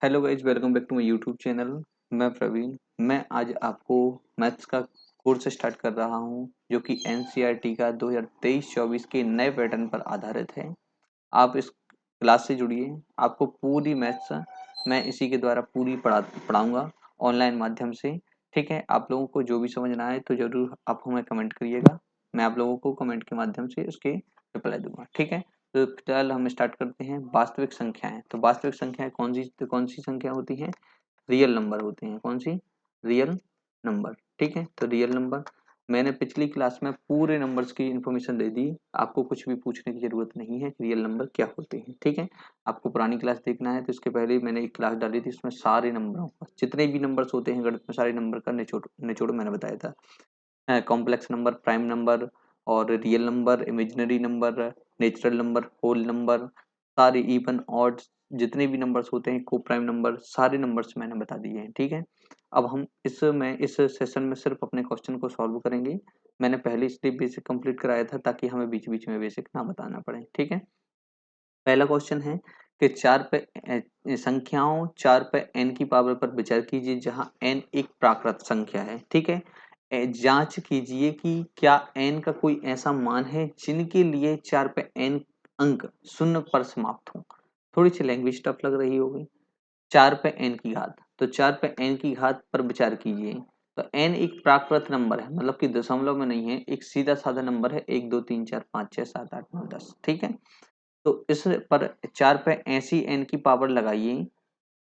Hello guys, welcome back to my YouTube channel. मैं प्रवीण। मैं आज आपको मैथ्स का कोर्स स्टार्ट कर रहा हूं जो कि एनसीईआरटी का 2023-24 के नए पैटर्न पर आधारित है। आप इस क्लास से जुड़िए। आपको पूरी मैथ्स मैं इसी के द्वारा पूरी पढ़ाऊंगा ऑनलाइन माध्यम से। ठीक है, आप लोगों को जो भी समझ ना आए तो जरूर आप हमें कमेंट करिएगा। मैं आप लोगों को कमेंट के माध्यम से उसके रिप्लाई दूंगा। ठीक है, तो फिलहाल हम स्टार्ट करते हैं। वास्तविक संख्याएं। तो वास्तविक संख्याएं कौन सी संख्या होती हैं? रियल नंबर होते हैं। कौन सी? Real number. ठीक है, तो रियल नंबर मैंने पिछली क्लास में पूरे नंबर्स की इंफॉर्मेशन दे दी। आपको कुछ भी पूछने की जरूरत नहीं है रियल नंबर क्या होते हैं। ठीक है, आपको पुरानी क्लास देखना है तो इसके पहले मैंने एक क्लास डाली थी, उसमें सारे नंबरों का जितने भी नंबर्स होते हैं गणित में सारे नंबर का निचोड़ निचोड़ मैंने बताया था। कॉम्प्लेक्स नंबर, प्राइम नंबर और real number, imaginary number, natural number, whole number, सारे इवन ऑड जितने भी नंबर्स होते हैं, को प्राइम नंबर, सारे नंबर्स मैंने बता दिए हैं। ठीक है, अब हम इस सेशन में सिर्फ अपने क्वेश्चन को सॉल्व करेंगे। मैंने पहले इसलिए बेसिक कंप्लीट कराया था ताकि हमें बीच बीच में बेसिक ना बताना पड़े। ठीक है, पहला क्वेश्चन है कि संख्याओं 4 पे n की पावर पर विचार कीजिए जहां n एक प्राकृत संख्या है। ठीक है, जांच कीजिए कि क्या n का कोई ऐसा मान है जिनके लिए 4 पे n अंक शून्य पर समाप्त हो। थोड़ी सी लैंग्वेज टफ लग रही होगी। 4 पे n की घात, तो 4 पे n की घात पर विचार कीजिए। तो n एक प्राकृत नंबर है, मतलब कि दशमलव में नहीं है, एक सीधा साधा नंबर है। 1 2 3 4 5 6 7 8 9 10। ठीक है, तो इस पर 4 पे ऐसी n की पावर लगाइए।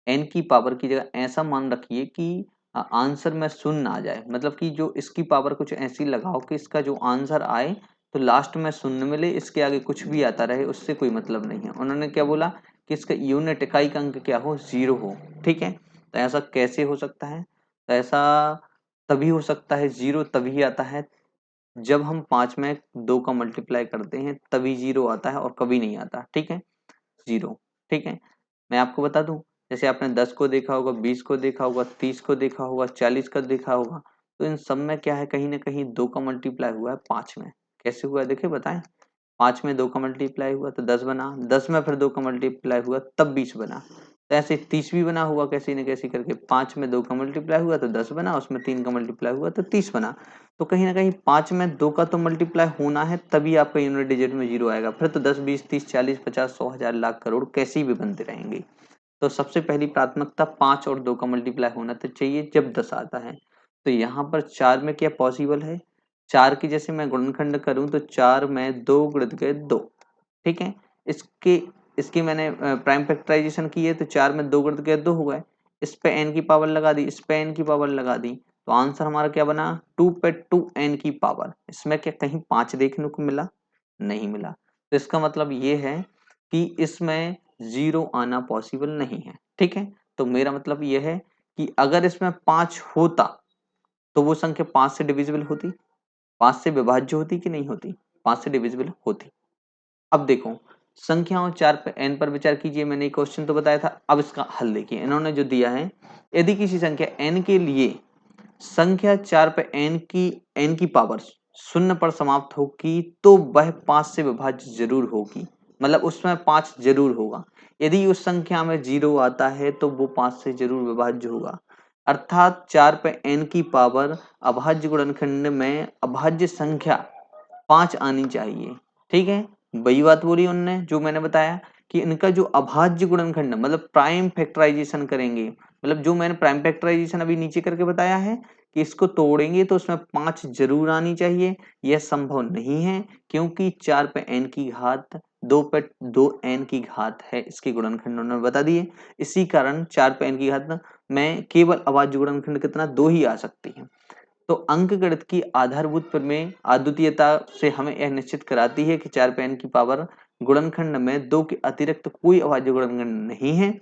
n की पावर की जगह ऐसा मान रखिए कि आंसर में शून्य ना आ जाए, मतलब कि जो इसकी पावर कुछ ऐसी लगाओ कि इसका जो आंसर आए तो लास्ट में शून्य मिले, इसके आगे कुछ भी आता रहे उससे कोई मतलब नहीं है। उन्होंने क्या बोला कि इसका यूनिट इकाई का अंक क्या हो? 0 हो। ठीक है, तो ऐसा कैसे हो सकता है? तो ऐसा तभी हो सकता है, 0 तभी आता है जब हम 5 में 2 का मल्टीप्लाई करते हैं, तभी 0 आता है और कभी नहीं आता। ठीक है, 0। ठीक है, मैं आपको बता दूं, जैसे आपने 10 को देखा होगा, 20 को देखा होगा, 30 को देखा होगा, 40 का देखा होगा, तो इन सब में क्या है, कहीं ना कहीं 2 का मल्टीप्लाई हुआ है 5 में। कैसे हुआ है देखिए, बताएं। 5 में 2 का मल्टीप्लाई हुआ तो 10 बना, 10 में फिर 2 का मल्टीप्लाई हुआ तब 20 बना। तो ऐसे 30 भी बना हुआ कैसे न कैसे करके। 5 में 2 का मल्टीप्लाई हुआ तो 10 बना, उसमें 3 का मल्टीप्लाई हुआ तो 30 बना। तो कहीं ना कहीं 5 में 2 का तो मल्टीप्लाई होना है, तभी आपका यूनिट डिजिट में 0 आएगा। फिर तो 10 20 30 40 50 100 1000 लाख करोड़ कैसे भी बनते रहेंगे। तो सबसे पहली प्राथमिकता 5 और 2 का मल्टीप्लाई होना तो चाहिए जब 10 आता है। तो यहाँ पर 4 में क्या पॉसिबल है? 4 की जैसे मैं गुणनखंड करूं तो 4 में 2 गुणित गए 2। ठीक है, इसके इसकी मैंने प्राइम फैक्टराइजेशन की है तो 4 में 2 गुणित गए 2 हो गए। इस पे n की पावर लगा दी, इस पे n की पावर लगा दी, तो आंसर हमारा क्या बना? 2 पे 2n की पावर। इसमें क्या कहीं 5 देखने को मिला? नहीं मिला। तो इसका मतलब ये है कि इसमें 0 आना पॉसिबल नहीं है। ठीक है, तो मेरा मतलब ये है कि अगर इसमें 5 होता तो वो संख्या 5 से डिविजिबल होती, 5 से विभाज्य होती कि नहीं होती? 5 से डिविजिबल होती। अब देखो, संख्याओं 4 पे n पर विचार कीजिए। मैंने एक क्वेश्चन तो बताया था, अब इसका हल देखिए। इन्होंने जो दिया है, यदि किसी संख्या n के लिए संख्या 4 पे n की पावर शून्य पर समाप्त होगी तो वह 5 से विभाज्य जरूर होगी, मतलब उसमें 5 जरूर होगा। यदि उस संख्या में 0 आता है तो वो 5 से जरूर विभाज्य होगा। अर्थात 4 पे n की पावर अभाज्य गुणनखंड में अभाज्य संख्या 5 आनी चाहिए। ठीक है, वही बात बोली उनने जो मैंने बताया कि इनका जो अभाज्य गुणनखंड मतलब प्राइम फैक्टराइजेशन करेंगे, मतलब जो मैंने प्राइम फैक्टराइजेशन अभी नीचे करके बताया है कि इसको तोड़ेंगे तो उसमें 5 जरूर आनी चाहिए। यह संभव नहीं है क्योंकि 4 पे n की घात 2 पे 2n की घात है, इसके गुणनखंड उन्होंने बता दिए। इसी कारण 4 पे n की घात में केवल अभाज्य गुणनखंड कितना? 2 ही आ सकती है। तो अंक गणित की आधारभूत प्रमेय अद्वितीयता से हमें यह निश्चित कराती है कि 4 पे n की पावर गुणनखंड में 2 के अतिरिक्त कोई अभाज्य गुणनखंड नहीं है।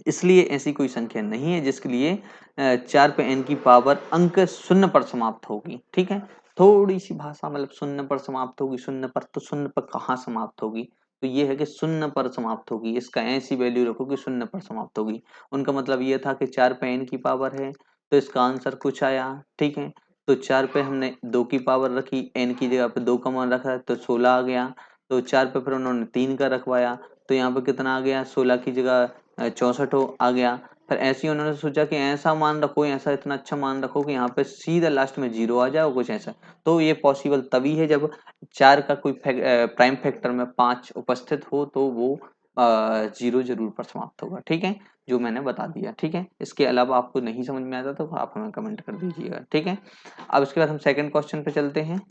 इसलिए ऐसी कोई संख्या नहीं है जिसके लिए 4 पे n की पावर अंक शून्य पर समाप्त होगी। ठीक है, थोड़ी सी भाषा, मतलब शून्य पर समाप्त होगी, शून्य पर, तो शून्य पर कहाँ समाप्त होगी? तो ये है कि शून्य पर समाप्त होगी। इसका ऐसी वैल्यू रखो कि शून्य पर समाप्त होगी। उनका मतलब ये था कि 4 पे n की पावर है तो इसका आंसर कुछ आया। ठीक है, तो 4 पे हमने 2 की पावर रखी, n की जगह पे 2 का मान रखा तो 16 आ गया। तो 4 पे फिर उन्होंने 3 का रखवाया तो यहाँ पे कितना आ गया? 16 की जगह 64 आ गया। फिर ऐसे ही उन्होंने सोचा कि ऐसा मान रखो, ऐसा इतना अच्छा मान रखो कि यहाँ पे सीधा लास्ट में 0 आ जाए, कुछ ऐसा। तो ये पॉसिबल तभी है जब 4 का कोई प्राइम फैक्टर में 5 उपस्थित हो, तो वो 0 जरूर पर समाप्त होगा। ठीक है, जो मैंने बता दिया। ठीक है, इसके अलावा आपको नहीं समझ में आता तो आप हमें कमेंट कर दीजिएगा। ठीक है, अब इसके बाद हम सेकंड क्वेश्चन पे चलते हैं।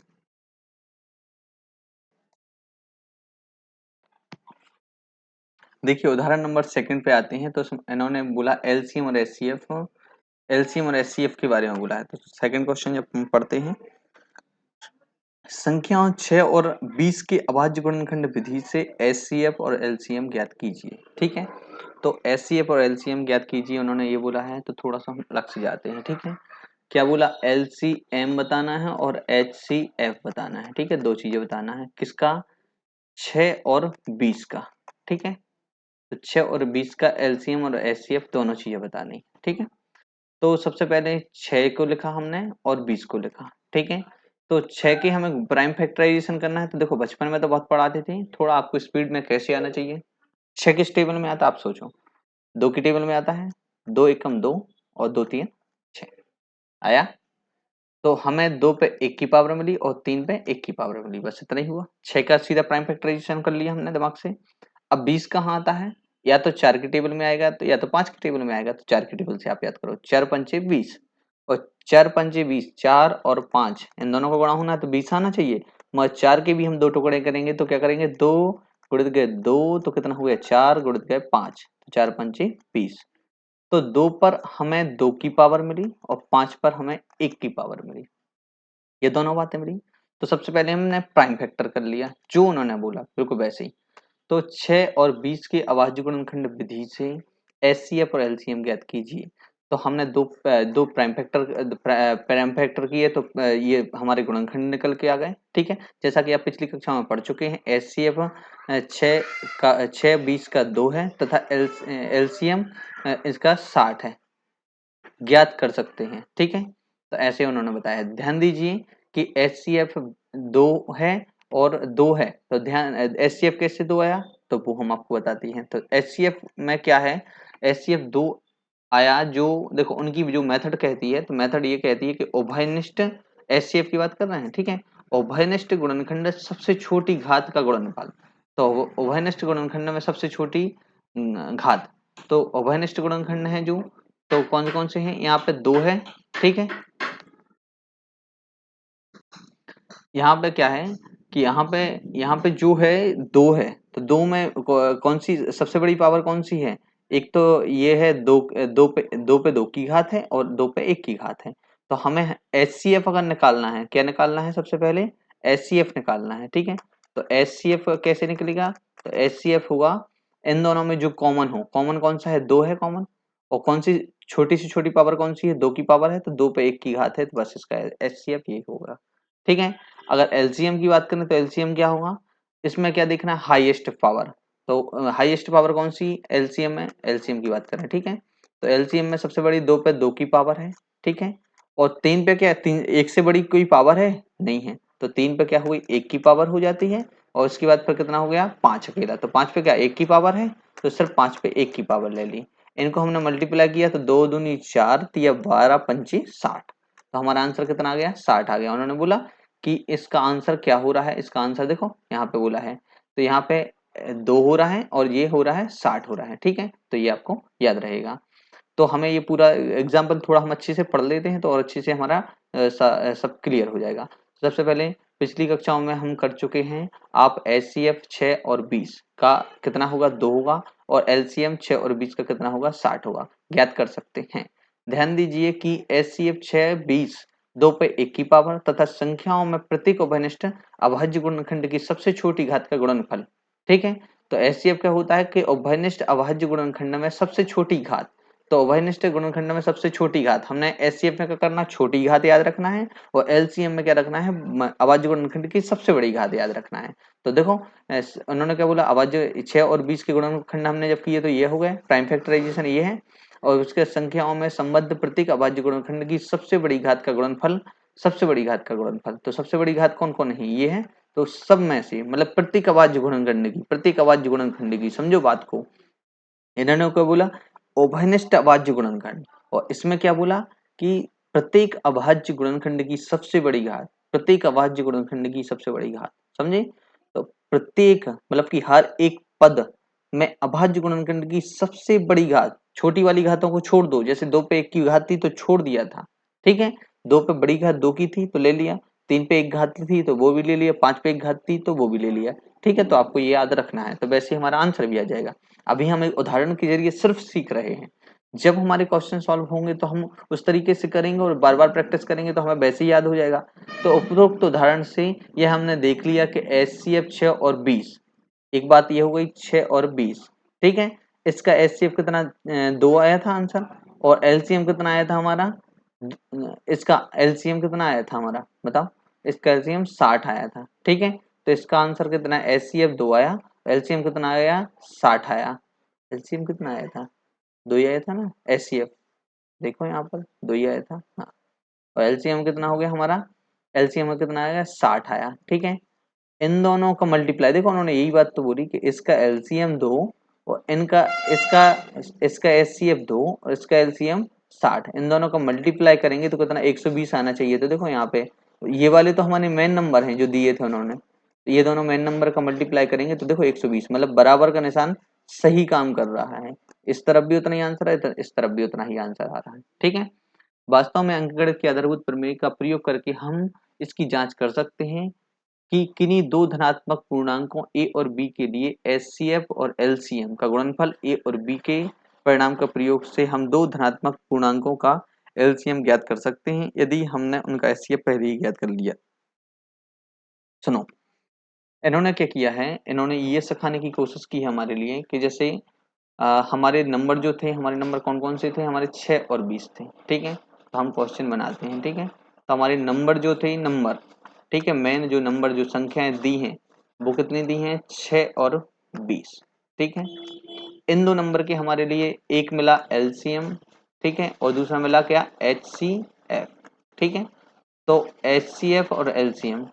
देखिए उदाहरण नंबर सेकंड पे आते हैं। तो इन्होंने बोला एलसीएम और एचसीएफ, एलसीएम और एचसीएफ के बारे में बोला है। तो सेकंड क्वेश्चन जब हम पढ़ते हैं, संख्याओं 6 और 20 के अभाज्य गुणनखंड विधि से एचसीएफ और एलसीएम ज्ञात कीजिए। ठीक है, तो एचसीएफ और एलसीएम ज्ञात कीजिए उन्होंने ये बोला है। तो थोड़ा सा हम अलग से जाते हैं। ठीक है, क्या बोला, एलसीएम बताना है और एचसीएफ बताना है। ठीक है, दो चीजें बताना है, किसका, 6 और 20 का। ठीक है, तो 6 और 20 का एलसीएम और एचसीएफ दोनों चीजें बतानी। ठीक है, तो सबसे पहले 6 को लिखा हमने और 20 को लिखा। ठीक है, तो 6 की हमें प्राइम फैक्टराइजेशन करना है। तो देखो बचपन में तो बहुत पढ़ाते थे, थोड़ा आपको स्पीड में कैसे आना चाहिए। 6 किस टेबल में आता है आप सोचो, 2 की टेबल में आता है, 2 एकम 2 और 2 3 6 आया। तो हमें 2 पे 1 की पावर मिली और 3 पे 1 की पावर मिली, बस इतना ही हुआ। 6 का सीधा प्राइम फैक्टराइजेशन कर लिया हमने दिमाग से। अब 20 कहाँ आता है, या तो 4 की टेबल में आएगा, तो या तो 5 की टेबल में आएगा। तो 4 की टेबल से आप याद करो, 4 पंचे 20 और 4 पंचे 20, 4 और 5 इन दोनों को गुणा होना है तो 20 आना चाहिए। मगर 4 के भी हम दो टुकड़े करेंगे तो क्या करेंगे, 2 गुणित गए 2 तो कितना हो गया, 4 गुणित गए 5, तो 4 पंचे 20। तो 2 पर हमें 2 की पावर मिली और 5 पर हमें 1 की पावर मिली, ये दोनों बातें मिली। तो सबसे पहले हमने प्राइम फैक्टर कर लिया जो उन्होंने बोला, बिल्कुल वैसे ही। तो 6 और 20 के अभाज्य गुणनखंड विधि से एचसीएफ और एलसीएम ज्ञात कीजिए। तो हमने दो प्राइम फैक्टर किए, तो ये हमारे गुणनखंड निकल के आ गए। ठीक है, जैसा कि आप पिछली कक्षा में पढ़ चुके हैं, एचसीएफ 6 20 का 2 है तथा एलसीएम इसका 60 है, ज्ञात कर सकते हैं। ठीक है, तो ऐसे उन्होंने बताया। ध्यान दीजिए कि एच सी एफ 2 है और 2 है, तो ध्यान एच सी एफ कैसे 2 आया, तो वो हम आपको बताते हैं। तो एच सी एफ में क्या है, एच सी एफ 2 आया। जो देखो उनकी जो मेथड कहती है, तो मेथड ये कहती है कि उभयनिष्ठ, एच सी एफ की बात कर रहे हैं। ठीक है, उभयनिष्ठ गुणनखंड सबसे छोटी घात का गुणनफल। तो उभयनिष्ठ गुणनखंड में सबसे छोटी घात, तो उभयनिष्ठ गुणनखंड है जो, तो कौन कौन से हैं, यहाँ पे 2 है। ठीक है, यहाँ पे क्या है कि यहाँ पे जो है 2 है, तो 2 में कौन सी सबसे बड़ी पावर कौन सी है, एक तो ये है 2, 2 की घात है और 2 पे 1 की घात है। तो हमें एचसीएफ अगर निकालना है, क्या निकालना है, सबसे पहले एचसीएफ निकालना है। ठीक है, तो एचसीएफ कैसे निकलेगा, तो एचसीएफ होगा इन दोनों में जो कॉमन हो, कॉमन कौन सा है, 2 है कॉमन, और कौन सी छोटी से छोटी पावर कौन सी है, 2 की पावर है, तो 2 पे 1 की घात है, तो बस इसका एचसीएफ ये होगा। ठीक है, अगर एलसीएम की बात करें तो एलसीएम क्या होगा, इसमें क्या देखना है, हाईएस्ट पावर। तो हाईएस्ट पावर कौन सी, एलसीएम है, एलसीएम की बात करें। ठीक है, तो एलसीएम में सबसे बड़ी 2 पे 2 की पावर है। ठीक है, और 3 पे क्या, 3 1 से बड़ी कोई पावर है नहीं है, तो 3 पे क्या हुई, 1 की पावर हो जाती है। और उसके बाद फिर कितना हो गया, 5 अकेला, तो 5 पे क्या 1 की पावर है, तो सिर्फ 5 पे 1 की पावर ले ली। इनको हमने मल्टीप्लाई किया तो 2 दूनी 4, तिया 12 पंची 60, तो हमारा आंसर कितना आ गया, 60 आ गया। उन्होंने बोला कि इसका आंसर क्या हो रहा है, इसका आंसर देखो यहाँ पे बोला है, तो यहाँ पे 2 हो रहा है और ये हो रहा है 60 हो रहा है। ठीक है, तो ये आपको याद रहेगा। तो हमें ये पूरा एग्जाम्पल थोड़ा हम अच्छे से पढ़ लेते हैं तो और अच्छे से हमारा सब क्लियर हो जाएगा। सबसे पहले पिछली कक्षाओं में हम कर चुके हैं, आप एच सी एफ 6 और 20 का कितना होगा, 2 होगा, और एलसीएम 6 और 20 का कितना होगा, 60 होगा, ज्ञात कर सकते हैं। ध्यान दीजिए कि एच सी एफ 6 20 2 पे 1 की पावर तथा संख्याओं में प्रत्येक उभयनिष्ठ अभाज्य गुणनखंड की सबसे छोटी घात का गुणनफल। ठीक है, तो एचसीएफ क्या होता है कि उभयनिष्ठ अभाज्य गुणनखंड में सबसे छोटी घात, तो उभयनिष्ठ गुणनखंड में सबसे छोटी घात हमने एचसीएफ में क्या करना, छोटी घात याद रखना है, और एलसीएम में क्या रखना है, अभाज्य गुणनखंड की सबसे बड़ी घात याद रखना है। तो देखो उन्होंने क्या बोला, अभाज्य 6 और 20 के गुणनखंड हमने जब किए तो ये हो गए, प्राइम फैक्टराइजेशन ये है, और उसके संख्याओं में संबद्ध प्रत्येक अभाज्य गुणनखंड की सबसे बड़ी घात का गुणनफल, सबसे बड़ी घात का गुणनफल। तो सबसे बड़ी घात कौन कौन है, ये है। तो सब में से मतलब प्रत्येक अभाज्य गुणनखंड की, प्रत्येक अभाज्य गुणनखंड की, समझो बात को, इन्होंने क्या बोला, उभयनिष्ठ अभाज्य गुणनखंड, और इसमें क्या बोला कि प्रत्येक अभाज्य गुणनखंड की सबसे बड़ी घात, प्रत्येक अभाज्य गुणनखंड की सबसे बड़ी घात, समझे? तो प्रत्येक मतलब कि हर एक पद में अभाज्य गुणनखंड की सबसे बड़ी घात, छोटी वाली घातों को छोड़ दो, जैसे 2 पे 1 की घात थी तो छोड़ दिया था, ठीक है, 2 पे बड़ी घात 2 की थी तो ले लिया, 3 पे 1 घात थी तो वो भी ले लिया, 5 पे 1 घात थी तो वो भी ले लिया, ठीक है। तो आपको ये याद रखना है, तो वैसे हमारा आंसर भी आ जाएगा। अभी हम एक उदाहरण के जरिए सिर्फ सीख रहे हैं, जब हमारे क्वेश्चन सॉल्व होंगे तो हम उस तरीके से करेंगे और बार बार प्रैक्टिस करेंगे तो हमें वैसे ही याद हो जाएगा। तो उपरोक्त उदाहरण से ये हमने देख लिया कि HCF 6 और 20, एक बात ये हो गई 6 और 20, ठीक है। इसका HCF कितना 2 आया था आंसर, और LCM कितना आया था हमारा, इसका LCM कितना आया था हमारा बताओ, इसका LCM 60 आया था, ठीक है। तो इसका आंसर कितना, HCF 2 आया, LCM कितना आया 60 आया, LCM कितना आया था 2 ही आया था ना, HCF देखो यहाँ पर 2 ही आया था, हाँ। और LCM कितना हो गया हमारा, LCM कितना आएगा 60 आया, ठीक है। इन दोनों का मल्टीप्लाई, देखो उन्होंने यही बात तो बोली कि इसका LCM 2 और इनका इसका इसका HCF 2 और इसका LCM 60, इन दोनों का मल्टीप्लाई करेंगे तो कितना 120 आना चाहिए। तो देखो यहाँ पे ये वाले तो हमारे मेन नंबर हैं जो दिए थे उन्होंने, तो ये दोनों मेन नंबर का मल्टीप्लाई करेंगे तो देखो 120, मतलब बराबर का निशान सही काम कर रहा है, इस तरफ भी उतना ही आंसर है, इस तरफ भी उतना ही आंसर आ रहा है, ठीक है। वास्तव में अंकगणित के आधारभूत प्रमेय का प्रयोग करके हम इसकी जांच कर सकते हैं कि किन्हीं दो धनात्मक पूर्णांकों a और b के लिए HCF और LCM का गुणनफल a और b के परिणाम का प्रयोग से हम दो धनात्मक पूर्णांकों का LCM ज्ञात कर सकते हैं यदि हमने उनका HCF पहले ही ज्ञात कर लिया। सुनो, इन्होंने क्या किया है, इन्होंने ये सिखाने की कोशिश की है हमारे लिए कि जैसे हमारे नंबर जो थे, हमारे नंबर कौन कौन से थे, हमारे 6 और 20 थे, ठीक है। तो हम क्वेश्चन बनाते हैं, ठीक है। तो हमारे नंबर जो थे, नंबर, ठीक है, मेन जो नंबर जो संख्याएं दी हैं वो कितनी दी हैं 6 और 20, ठीक है। इन दो नंबर के हमारे लिए एक मिला LCM, ठीक है, और दूसरा मिला क्या HCF, ठीक है। तो HCF और LCM,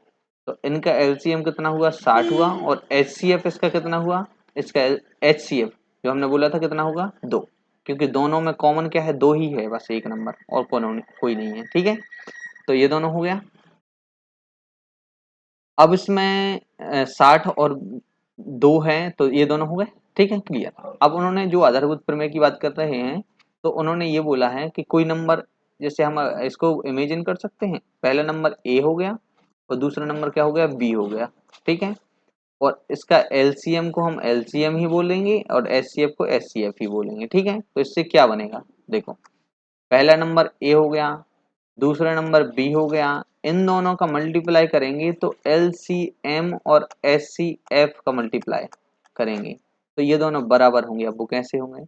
तो इनका LCM कितना हुआ 60 हुआ, और HCF इसका कितना हुआ, इसका HCF जो हमने बोला था कितना होगा 2, क्योंकि दोनों में कॉमन क्या है 2 ही है, बस एक नंबर और कोई नहीं है, ठीक है। तो ये दोनों हो गया। अब इसमें 60 और 2 है तो ये दोनों हो गए, ठीक है, क्लियर। अब उन्होंने जो आधारभूत प्रमेय की बात कर रहे हैं तो उन्होंने ये बोला है कि कोई नंबर, जैसे हम इसको इमेजिन कर सकते हैं, पहला नंबर A हो गया और दूसरा नंबर क्या हो गया B हो गया, ठीक है। और इसका LCM को हम LCM ही बोलेंगे और HCF को HCF ही बोलेंगे, ठीक है। तो इससे क्या बनेगा, देखो पहला नंबर A हो गया, दूसरा नंबर B हो गया, इन दोनों का मल्टीप्लाई करेंगे तो LCM और HCF का मल्टीप्लाई करेंगे तो ये दोनों बराबर होंगे। अब वो कैसे होंगे,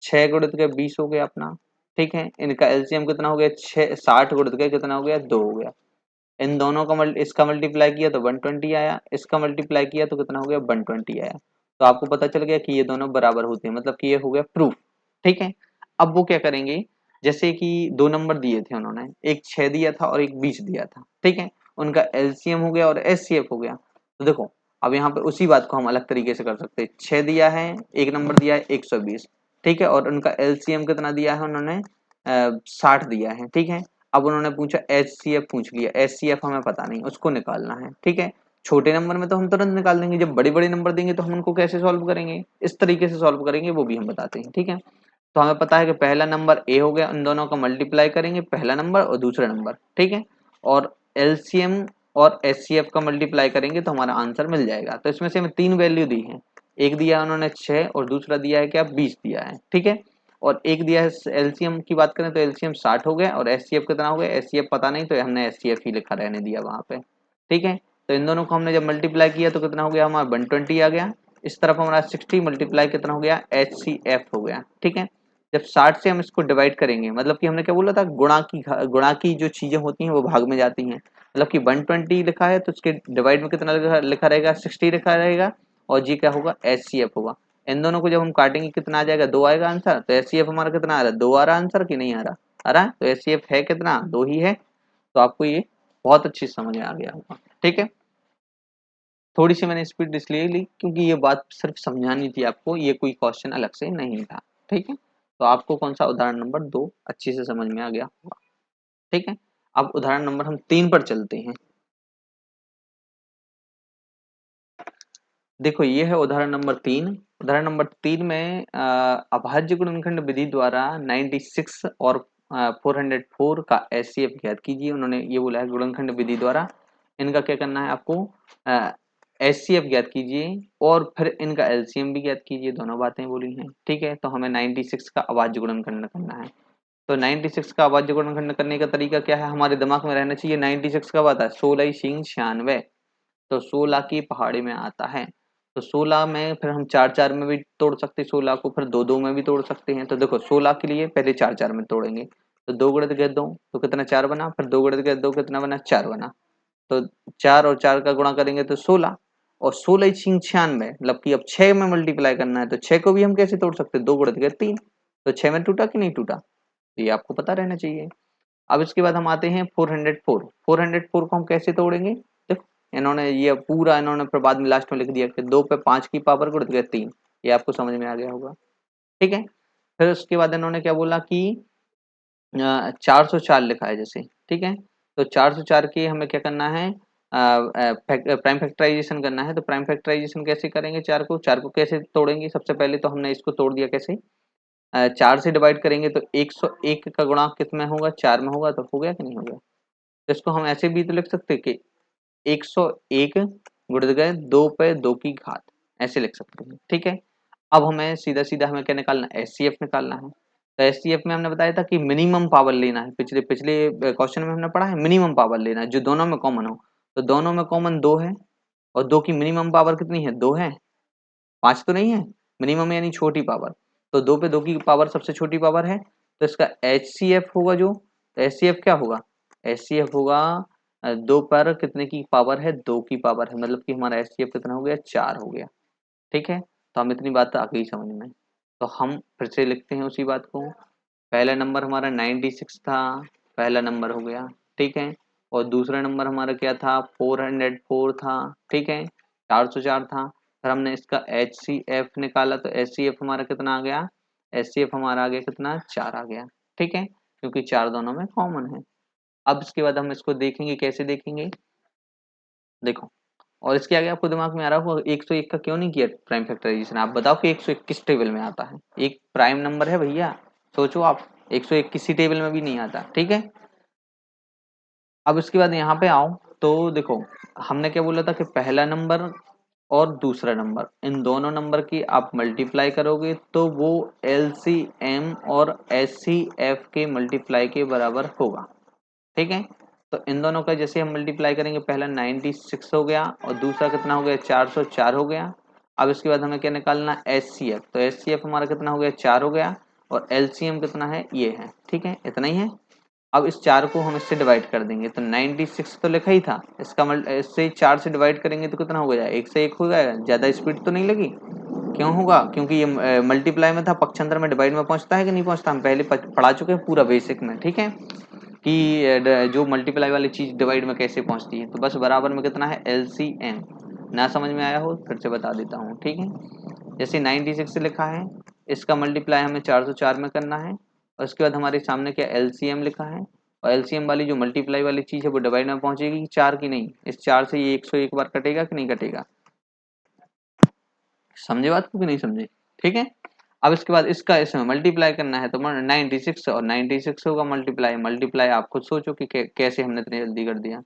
6 गुणित के 20 हो गया अपना, ठीक है। इनका LCM कितना हो गया 6, 60 गुणित के कितना हो गया 2 हो गया। इन दोनों का इसका मल्टीप्लाई किया तो 120 आया, इसका मल्टीप्लाई किया तो कितना हो गया 120 आया। तो आपको पता चल गया कि ये दोनों बराबर होते हैं, मतलब कि ये हो गया प्रूफ, ठीक है। अब वो क्या करेंगे, जैसे कि दो नंबर दिए थे उन्होंने, एक 6 दिया था और एक 20 दिया था, ठीक है। उनका LCM हो गया और HCF हो गया। तो देखो अब यहाँ पे उसी बात को हम अलग तरीके से कर सकते हैं, 6 दिया है, एक नंबर दिया है 120, ठीक है, और उनका LCM कितना दिया है उन्होंने 60 दिया है, ठीक है। अब उन्होंने पूछा HCF पूछ लिया, HCF हमें पता नहीं, उसको निकालना है, ठीक है। छोटे नंबर में तो हम तुरंत निकाल देंगे, जब बड़े बड़े नंबर देंगे तो हम उनको कैसे सॉल्व करेंगे, इस तरीके से सॉल्व करेंगे, वो भी हम बताते हैं, ठीक है। तो हमें पता है कि पहला नंबर A हो गया, उन दोनों का मल्टीप्लाई करेंगे, पहला नंबर और दूसरा नंबर, ठीक है, और LCM और HCF का मल्टीप्लाई करेंगे तो हमारा आंसर मिल जाएगा। तो इसमें से हमें 3 वैल्यू दी है, एक दिया है उन्होंने 6 और दूसरा दिया है क्या 20 दिया है, ठीक है। और एक दिया है LCM की बात करें तो LCM 60 हो गया और HCF कितना हो गया, HCF पता नहीं तो हमने HCF ही लिखा रहने दिया वहां पे, ठीक है। तो इन दोनों को हमने जब मल्टीप्लाई किया तो कितना हो गया हमारा 120 आ गया, इस तरफ हमारा 60 मल्टीप्लाई कितना हो गया HCF हो गया, ठीक है। जब 60 से हम इसको डिवाइड करेंगे, मतलब कि हमने क्या बोला था, गुणा की जो चीजें होती हैं वो भाग में जाती हैं, मतलब कि 120 लिखा है तो उसके डिवाइड में कितना लिखा रहेगा 60 लिखा रहेगा, और जी क्या होगा HCF होगा। इन दोनों को जब हम काटेंगे कितना आ जाएगा 2 आएगा आंसर। तो HCF हमारा कितना आ रहा है 2 आ रहा आंसर कि नहीं आ रहा, आ रहा है। तो HCF है कितना 2 ही है। तो आपको ये बहुत अच्छी समझ में आ गया होगा, ठीक है। थोड़ी सी मैंने स्पीड इसलिए ली क्योंकि ये बात सिर्फ समझानी थी आपको, ये कोई क्वेश्चन अलग से नहीं था। ठीक है, तो आपको कौन सा उदाहरण नंबर 2 अच्छे से समझ में आ गया होगा। ठीक है, अब उदाहरण नंबर हम 3 पर चलते हैं। देखो ये है उदाहरण नंबर 3। उदाहरण नंबर 3 में अभाज्य गुणनखंड विधि द्वारा 96 और 404 का एचसीएफ ज्ञात कीजिए। उन्होंने ये बोला है गुणनखंड विधि द्वारा इनका क्या करना है आपको, एचसीएफ ज्ञात कीजिए और फिर इनका एलसीएम भी ज्ञात कीजिए, दोनों बातें बोली हैं। ठीक है, तो हमें 96 का अभाज्य गुणनखंड करना है। तो 96 का अभाज्य गुणनखंड करने का तरीका क्या है, हमारे दिमाग में रहना चाहिए। 96 कब आता है, 16 सिंह 96, तो 16 की पहाड़ी में आता है। तो 16 में फिर हम 4 4 में भी तोड़ सकते हैं, 16 को फिर 2 2 में भी तोड़ सकते हैं। तो देखो 16 के लिए पहले 4 4 में तोड़ेंगे, तो 2 गुणित के 2 तो कितना 4 बना, फिर 2 गुणित के 2 कितना बना 4 बना। तो 4 और 4 का गुणा करेंगे तो 16, और 16 छिंग 96 मतलब कि अब 6 में मल्टीप्लाई करना है, तो 6 को भी हम कैसे तोड़ सकते हैं, 2 गुणित के 3, तो 6 में टूटा कि नहीं टूटा, तो ये आपको पता रहना चाहिए। अब इसके बाद हम आते हैं 404। 404 को हम कैसे तोड़ेंगे, देखो इन्होंने ये पूरा इन्होंने फिर बाद में लास्ट में लिख दिया कि 2 पे 5 की पावर गुणित के 3, ये आपको समझ में आ गया होगा। ठीक है, फिर उसके बाद इन्होंने क्या बोला कि 404 लिखा है जैसे। ठीक है, तो 404 के हमें क्या करना है, प्राइम फैक्टराइजेशन करना है। तो प्राइम फैक्टराइजेशन कैसे करेंगे, 4 को कैसे तोड़ेंगे, सबसे पहले तो हमने इसको तोड़ दिया कैसे, 4 से डिवाइड करेंगे तो 101 का गुणांक कितना होगा, 4 में होगा, तो हो गया कि नहीं हो गया। तो इसको हम ऐसे भी तो लिख सकते हैं कि 101 गुणित गए 2 पे 2 की घात, ऐसे लिख सकते हैं। ठीक है, अब हमें सीधा सीधा हमें क्या निकालना है, एचसीएफ निकालना है। तो एचसीएफ में हमने बताया था कि मिनिमम पावर लेना है, पिछले पिछले क्वेश्चन में हमने पढ़ा है मिनिमम पावर लेना है जो दोनों में कॉमन हो। तो दोनों में कॉमन 2 है, और 2 की मिनिमम पावर कितनी है, 2 है, 5 तो नहीं है। मिनिमम यानी छोटी पावर, तो 2 पे 2 की पावर सबसे छोटी पावर है, तो इसका एचसीएफ होगा जो, तो एचसीएफ क्या होगा, एचसीएफ होगा 2 पर कितने की पावर है, 2 की पावर है, मतलब कि हमारा एचसीएफ कितना हो गया, 4 हो गया। ठीक है, तो हम इतनी बात आ गई समझ में। तो हम फिर से लिखते हैं उसी बात को। पहला नंबर हमारा 96 था, पहला नंबर हो गया। ठीक है, और दूसरा नंबर हमारा क्या था, 404 था। ठीक है, 404 था। फिर हमने इसका एच सी एफ निकाला, तो एच सी एफ हमारा कितना आ गया, एच सी एफ हमारा आ गया कितना, 4 आ गया। ठीक है, क्योंकि 4 दोनों में कॉमन है। अब इसके बाद हम इसको देखेंगे, कैसे देखेंगे, देखो, और इसके आगे आपको दिमाग में आ रहा होगा 101 का क्यों नहीं किया प्राइम फैक्टराइजेशन, आप बताओ कि 101 किस टेबल में आता है, एक प्राइम नंबर है भैया, सोचो आप, 101 किसी टेबल में भी नहीं आता। ठीक है, अब इसके बाद यहाँ पे आओ, तो देखो हमने क्या बोला था कि पहला नंबर और दूसरा नंबर, इन दोनों नंबर की आप मल्टीप्लाई करोगे तो वो एलसीएम और एचसीएफ के मल्टीप्लाई के बराबर होगा। ठीक है, तो इन दोनों का जैसे हम मल्टीप्लाई करेंगे, पहला 96 हो गया और दूसरा कितना हो गया, 404 हो गया। अब इसके बाद हमें क्या निकालना, एचसीएफ, तो एचसीएफ हमारा कितना हो गया, 4 हो गया, और एलसीएम कितना है, ये है। ठीक है, इतना ही है। अब इस 4 को हम इससे डिवाइड कर देंगे, तो 96 तो लिखा ही था, इसका इससे 4 से डिवाइड करेंगे तो कितना हो गया, 1 से 1 हो गया, ज्यादा स्पीड तो नहीं लगी। क्यों होगा, क्योंकि ये मल्टीप्लाई में था, पक्षांतर में डिवाइड में पहुंचता है कि नहीं पहुंचता, हम पहले पढ़ा चुके हैं पूरा बेसिक में। ठीक है, कि जो मल्टीप्लाई वाली चीज डिवाइड में कैसे पहुंचती है, तो बस बराबर में कितना है, एलसीएम। ना समझ में आया हो फिर से बता देता हूँ। ठीक है, जैसे 96 से लिखा है, इसका मल्टीप्लाई हमें 404 में करना है, और उसके बाद हमारे सामने क्या एलसीएम लिखा है, और एलसीएम वाली जो मल्टीप्लाई वाली चीज है वो डिवाइड में पहुंचेगी 4 की नहीं, इस 4 से ये 101 बार कटेगा कि नहीं कटेगा, समझे बात को कि नहीं समझे। ठीक है, अब इसके बाद इसका इसमें मल्टीप्लाई करना है, तो 96 और 96 होगा मल्टीप्लाई, मल्टीप्लाई आप खुद सोचो कि कैसे हमने इतनी जल्दी कर दिया,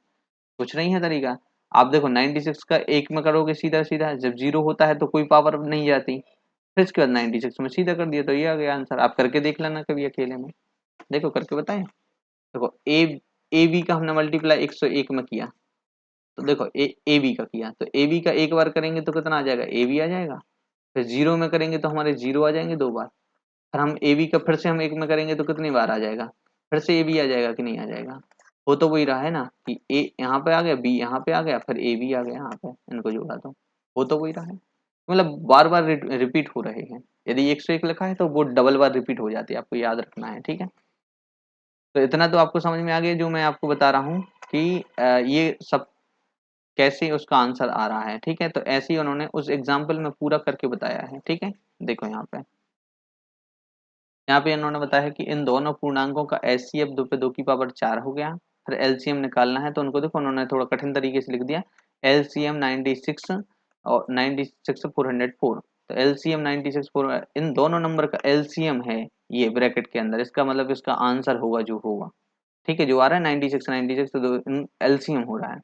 कुछ नहीं है तरीका। आप देखो 96 का 1 में करोगे सीधा सीधा, जब 0 होता है तो कोई पावर नहीं जाती, फिर इसके बाद 96 में सीधा कर दिया, तो ये आ गया आंसर। आप करके देख लेना कभी अकेले में, देखो करके बताएं। देखो ए बी का हमने मल्टीप्लाई 101 में किया, तो देखो ए बी का किया, तो ए बी का एक बार करेंगे तो कितना आ जाएगा, ए बी आ जाएगा। फिर 0 में करेंगे तो हमारे 0 आ जाएंगे 2 बार। फिर हम ए बी का फिर से हम 1 में करेंगे तो कितनी बार आ जाएगा, फिर से ए बी आ जाएगा कि नहीं आ जाएगा। हो तो वही रहा है ना, कि ए यहाँ पे आ गया, बी यहाँ पे आ गया, फिर ए बी आ गया यहाँ पे, इनको जोड़ा तो हो तो वही रहा है, मतलब बार बार रिपीट हो रहे हैं। यदि 101 लिखा है तो वो डबल बार रिपीट हो जाती है, आपको याद रखना है। ठीक है, तो इतना तो आपको समझ में आ गया जो मैं आपको बता रहा हूँ कि ये सब कैसे उसका आंसर आ रहा है। ठीक है, तो ऐसे ही उन्होंने उस एग्जाम्पल में पूरा करके बताया है। ठीक है, देखो यहाँ पे इन्होंने बताया कि इन दोनों पूर्णांकों का एचसीएफ 2 पे 2 की पावर 4 हो गया। फिर एलसीएम निकालना है, तो उनको देखो उन्होंने थोड़ा कठिन तरीके से लिख दिया। एलसीएम 96 और 96 404। तो एलसीएम 96 4, इन दोनों नंबर का एलसीएम है ये ब्रैकेट के अंदर, इसका मतलब इसका आंसर होगा जो होगा। ठीक है, जो आ रहा है 96 96, तो एलसीएम हो रहा है।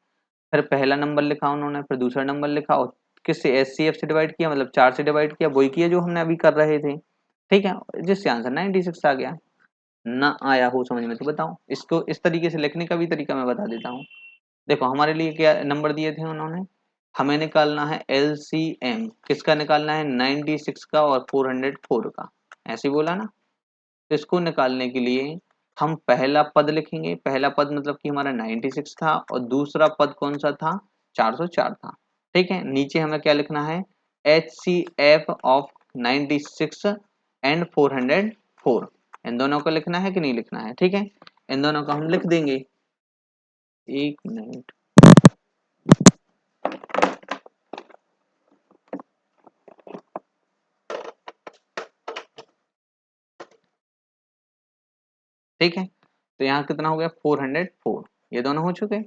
फिर पहला नंबर लिखा उन्होंने, फिर दूसरा नंबर लिखा, और किससे, एचसीएफ से डिवाइड किया, मतलब 4 से डिवाइड किया, वही किया जो हमने अभी कर रहे थे। ठीक है, जिससे आंसर 96 आ गया। ना आया हो समझ में तो बताओ। इसको इस तरीके से लिखने का भी तरीका मैं बता देता हूँ। देखो हमारे लिए क्या नंबर दिए थे उन्होंने, हमें निकालना है एलसीएम, किसका निकालना है, 96 का और 404 का, ऐसे ही बोला ना। तो इसको निकालने के लिए हम पहला पद लिखेंगे। पहला पद मतलब कि हमारा 96 था, और दूसरा पद कौन सा था, 404 था। ठीक है, नीचे हमें क्या लिखना है, H C F of 96 and 404, इन दोनों को लिखना है कि नहीं लिखना है। ठीक है, इन दोनों को हम लिख देंगे। एक मिनट, ठीक है, तो यहाँ कितना हो गया, 404, ये दोनों हो चुके।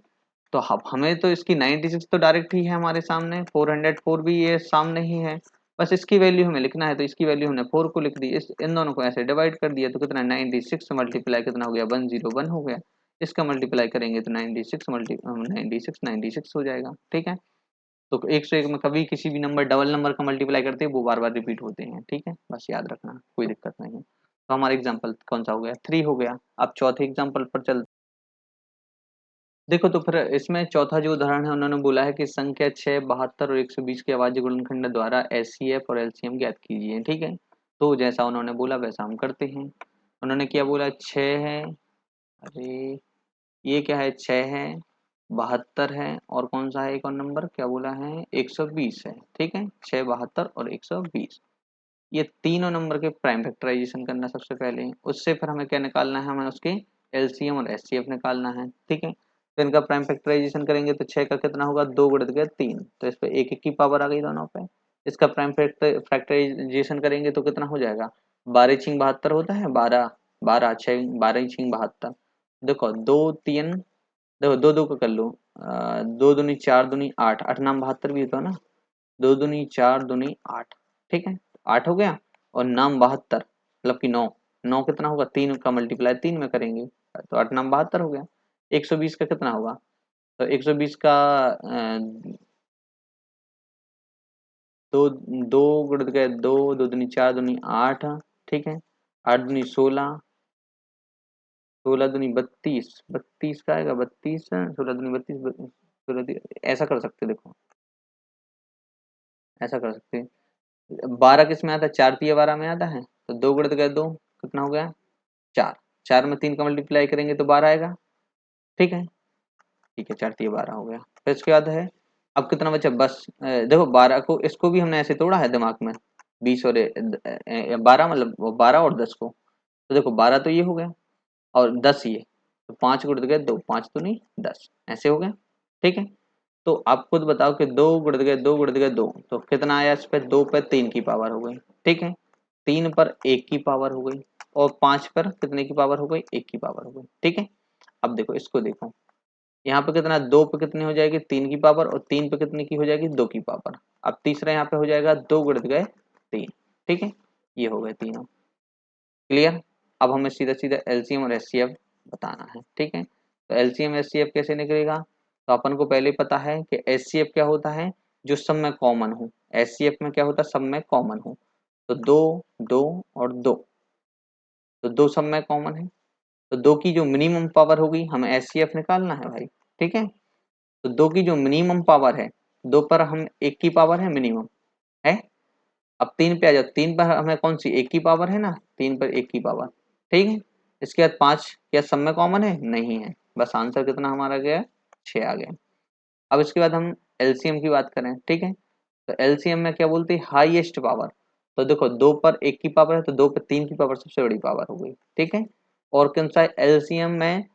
तो हमें तो इसकी 96 तो डायरेक्ट ही है हमारे सामने, 404 भी ये सामने ही है, बस इसकी वैल्यू हमें लिखना है। तो इसकी वैल्यू हमने 4 को लिख दी, इस इन दोनों को ऐसे डिवाइड कर दिया, तो कितना 96 मल्टीप्लाई कितना हो गया, 101 हो गया। इसका मल्टीप्लाई करेंगे तो 96 मल्टी 96 96 हो जाएगा। ठीक है, तो 101 में कभी किसी भी नंबर डबल नंबर का मल्टीप्लाई करते हैं वो बार बार रिपीट होते हैं। ठीक है, बस याद रखना, कोई दिक्कत नहीं है। तो हमारा एग्जाम्पल कौन सा हो गया, 3 हो गया। अब चौथे एग्जाम्पल पर चल, देखो तो फिर इसमें चौथा जो उदाहरण है, उन्होंने बोला है कि संख्या 6, 72 और 120 के अभाज्य गुणनखंड द्वारा एचसीएफ और एलसीएम ज्ञात कीजिए। ठीक है, तो जैसा उन्होंने बोला वैसा हम करते हैं। उन्होंने क्या बोला, 6 है, अरे ये क्या है, 6 है, 72 है, और कौन सा है एक और नंबर, क्या बोला है, 120 है। ठीक है, 6, 72 और 120, ये तीनों नंबर के प्राइम फैक्टराइजेशन करना सबसे पहले, उससे फिर हमें क्या निकालना है, हमें उसके एलसीएम और एचसीएफ निकालना है। ठीक है, तो इनका प्राइम फैक्टराइजेशन करेंगे तो 6 का कितना होगा, 2 गुणित के 3, तो इस पे एक एक की पावर आ गई दोनों पे। इसका प्राइम फैक्टराइजेशन करेंगे तो कितना हो जाएगा, 12 छिंग 72 होता है, 12 12 6 12 छिंग 72। देखो 2 3, देखो दो दो का कर लो, 2 दूनी 4 दूनी 8, 8 नाम 72 भी होता है ना, 2 दूनी 4 दूनी 8। ठीक है, 8 हो गया, और नाम 72 मतलब कि 9, 9 कितना होगा, 3 का मल्टीप्लाई 3 में करेंगे, तो 8 नाम 72 हो गया। 120 का कितना होगा, तो 120 का दो, दो गुणित गए दो, दो दूनी 4 दूनी 8। ठीक है, 8 दूनी 16, 16 दूनी 32, 32 का आएगा 32, 16 दूनी 32, 16, ऐसा कर सकते, देखो ऐसा कर सकते। 12 किस में आता है, 4 तिया 12 में आता है, तो 2 गुणित गए 2, कितना हो गया, 4, 4 में 3 का मल्टीप्लाई करेंगे तो 12 आएगा। ठीक है, ठीक है, 4 तिया 12 हो गया। फिर इसके बाद है, अब कितना बचा, बस देखो 12 को, इसको भी हमने ऐसे तोड़ा है दिमाग में, 20 और 12, मतलब 12 और 10 को, तो देखो 12 तो ये हो गया, और 10 ये, तो 5 गुणित गए 2, 5 तो नहीं 10, ऐसे हो गया। ठीक है, तो आप खुद बताओ कि 2 गुणित गए 2 गुणित गए 2, तो कितना आया, इस पे 2 पे 3 की पावर हो गई। ठीक है, 3 पर 1 की पावर हो गई, और 5 पर कितने की पावर हो गई, 1 की पावर हो गई। ठीक है, अब देखो इसको देखो, यहाँ पे कितना, 2 पे कितनी हो जाएगी, 3 की पावर, और 3 पे कितने की हो जाएगी, 2 की पावर। अब तीसरा यहाँ पे हो जाएगा 2 गुणित गए 3। ठीक है, ये हो गए तीनों, क्लियर। अब हमें सीधा सीधा एलसीएम और एचसीएफ बताना है। ठीक है, तो एलसीएम एचसीएफ कैसे निकलेगा, तो अपन को पहले पता है कि एचसीएफ क्या होता है, जो सब में कॉमन हो, एचसीएफ में क्या होता है, सब में कॉमन हो। तो 2, 2 और 2, तो 2 सब में कॉमन है, तो 2 की जो मिनिमम पावर होगी हमें एचसीएफ निकालना है भाई। ठीक है, तो 2 की जो मिनिमम पावर है, 2 पर हम 1 की पावर है मिनिमम है। अब 3 पे आ जाओ, 3 पर हमें कौन सी, 1 की पावर है ना, 3 पर 1 की पावर। ठीक है, इसके बाद 5 क्या सब में कॉमन है, नहीं है, बस आंसर कितना हमारा गया, 6 आ गया। अब इसके बाद हम एलसीएम की बात करें। ठीक है, तो एलसीएम में क्या बोलते हैं, हाईएस्ट पावर। तो देखो 2 पर 1 की पावर है, तो 2 पर 3 की पावर सबसे बड़ी पावर हो गई। ठीक है, और कौन सा एलसीएम में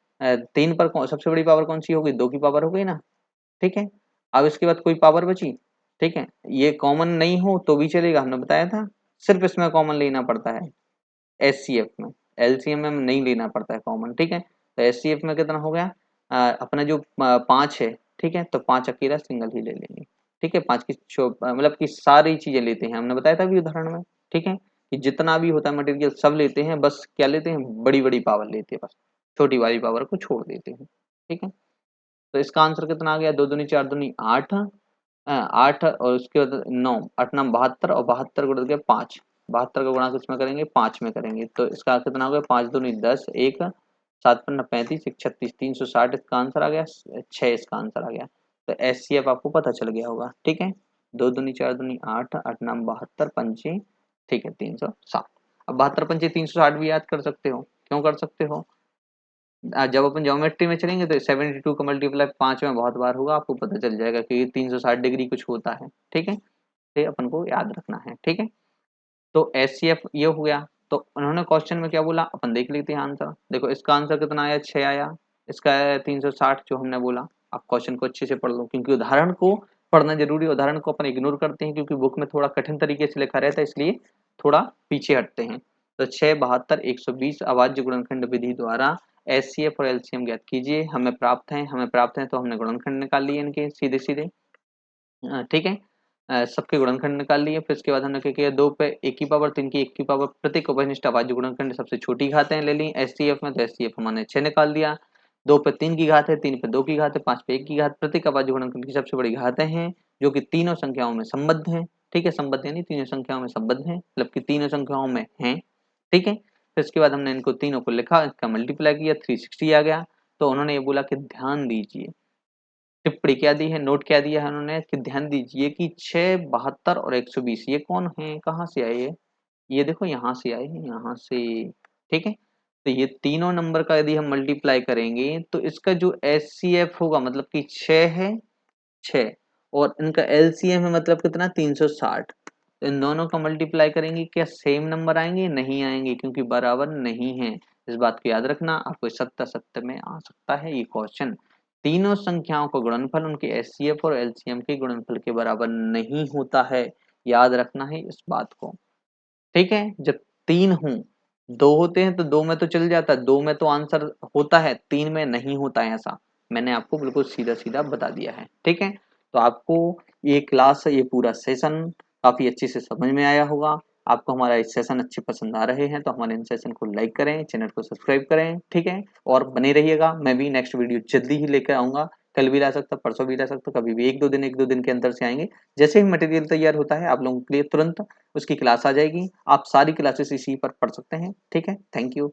3 पर सबसे बड़ी पावर कौन सी होगी, 2 की पावर हो गई ना। ठीक है, अब इसके बाद कोई पावर बची, ठीक है, ये कॉमन नहीं हो तो भी चलेगा, हमने बताया था, सिर्फ इसमें कॉमन लेना पड़ता है एचसीएफ में, एलसीएम में नहीं लेना पड़ता है कॉमन, ठीक है। तो एचसीएफ में कितना हो गया, अपना जो 5 है, ठीक है, तो 5 अकेला सिंगल ही ले लेंगे, ठीक है। 5 की मतलब कि सारी चीजें लेते हैं, हमने बताया था अभी उदाहरण में, ठीक है, कि जितना भी होता है मटेरियल सब लेते हैं, बस क्या लेते हैं, बड़ी बड़ी पावर लेते हैं, बस छोटी वाली पावर को छोड़ देते हैं, ठीक है। तो इसका आंसर कितना आ गया, 2 दूनी 4 दूनी 8, 8 और उसके बाद 9, 8 9 72 और 72 गुणा करके 5, 72 का गुणा किसमें करेंगे, 5 में करेंगे, तो इसका कितना हो गया, 5 दूनी 10, 1 7 पंना 35, 1 36, 360 इसका आंसर आ गया, 6 इसका आंसर आ गया। तो एचसीएफ आपको पता चल गया होगा, ठीक है। 2 दूनी 4 दूनी 8, 8 9 72 पंचे, ठीक है, 360। अब 72 पंचे 360 भी याद कर सकते हो, क्यों कर सकते हो, जब अपन ज्योमेट्री में चलेंगे तो 72 का मल्टीप्लाई 5 में बहुत बार होगा, आपको पता चल जाएगा कि 360 डिग्री कुछ होता है, ठीक है, तो अपन को याद रखना है, ठीक है। तो एचसीएफ ये हो गया। तो उन्होंने क्वेश्चन में क्या बोला, अपन देख लेते हैं आंसर, देखो इसका आंसर कितना आया, 6 आया, इसका आया 360 जो हमने बोला। आप क्वेश्चन को अच्छे से पढ़ लो, क्योंकि उदाहरण को पढ़ना जरूरी है, उदाहरण को अपन इग्नोर करते हैं क्योंकि बुक में थोड़ा कठिन तरीके से लिखा रहता है, इसलिए थोड़ा पीछे हटते हैं। तो 6 72 120 अभाज्य गुणनखंड विधि द्वारा एचसीएफ और एलसीएम ज्ञात कीजिए, हमें प्राप्त है तो हमने गुणनखंड निकाल लिए इनके सीधे सीधे, ठीक है। सबके गुणनखंड निकाल लिए, फिर इसके बाद हमने क्या किया, 2 पे 1 की पावर 3 की 1 की पावर प्रत्येक उभयनिष्ठ अभाज्य गुणनखंड सबसे छोटी घातें ले ली एचसीएफ में, तो एचसीएफ हमने 6 निकाल दिया। 2 पे 3 की घात है, 3 पे 2 की घात है, 5 पे 1 की घात, प्रत्येक अभाज्य गुणनखंड की सबसे बड़ी घातें हैं जो कि तीनों संख्याओं में संबद्ध हैं, ठीक है, संबद्ध यानी तीनों संख्याओं में संबद्ध हैं, मतलब कि तीनों संख्याओं में हैं, ठीक है। फिर इसके बाद हमने इनको तीनों को लिखा, इसका मल्टीप्लाई किया, 360 आ गया। तो उन्होंने ये बोला कि ध्यान दीजिए, टिप्पणी क्या दी है, नोट क्या दिया है उन्होंने, कि ध्यान दीजिए कि 6 72 और 120 ये कौन है, कहाँ से आए ये देखो यहाँ से आए हैं, यहाँ से, ठीक है। तो ये तीनों नंबर का यदि हम मल्टीप्लाई करेंगे तो इसका जो एचसीएफ होगा, मतलब कि 6 है, 6 और इनका एलसीएम है, मतलब कितना, 360। तो इन दोनों का मल्टीप्लाई करेंगे, क्या सेम नंबर आएंगे, नहीं आएंगे, क्योंकि बराबर नहीं है। इस बात को याद रखना, आपको सत्ता सत्य में आ सकता है ये क्वेश्चन। तीनों संख्याओं का गुणनफल उनके एचसीएफ और एलसीएम के गुणनफल के बराबर नहीं होता है, याद रखना है इस बात को, ठीक है। जब 3 हों, 2 होते हैं तो 2 में तो चल जाता है, 2 में तो आंसर होता है, 3 में नहीं होता है, ऐसा मैंने आपको बिल्कुल सीधा सीधा बता दिया है, ठीक है। तो आपको ये क्लास, ये पूरा सेशन काफी अच्छे से समझ में आया होगा। आपको हमारा इस सेशन अच्छे पसंद आ रहे हैं तो हमारे इन सेशन को लाइक करें, चैनल को सब्सक्राइब करें, ठीक है, और बने रहिएगा। मैं भी नेक्स्ट वीडियो जल्दी ही लेकर आऊंगा, कल भी ला सकता, परसों भी ला सकता, कभी भी, एक दो दिन के अंदर से आएंगे। जैसे ही मटेरियल तैयार होता है आप लोगों के लिए तुरंत उसकी क्लास आ जाएगी, आप सारी क्लासेस इसी पर पढ़ सकते हैं, ठीक है। Thank you.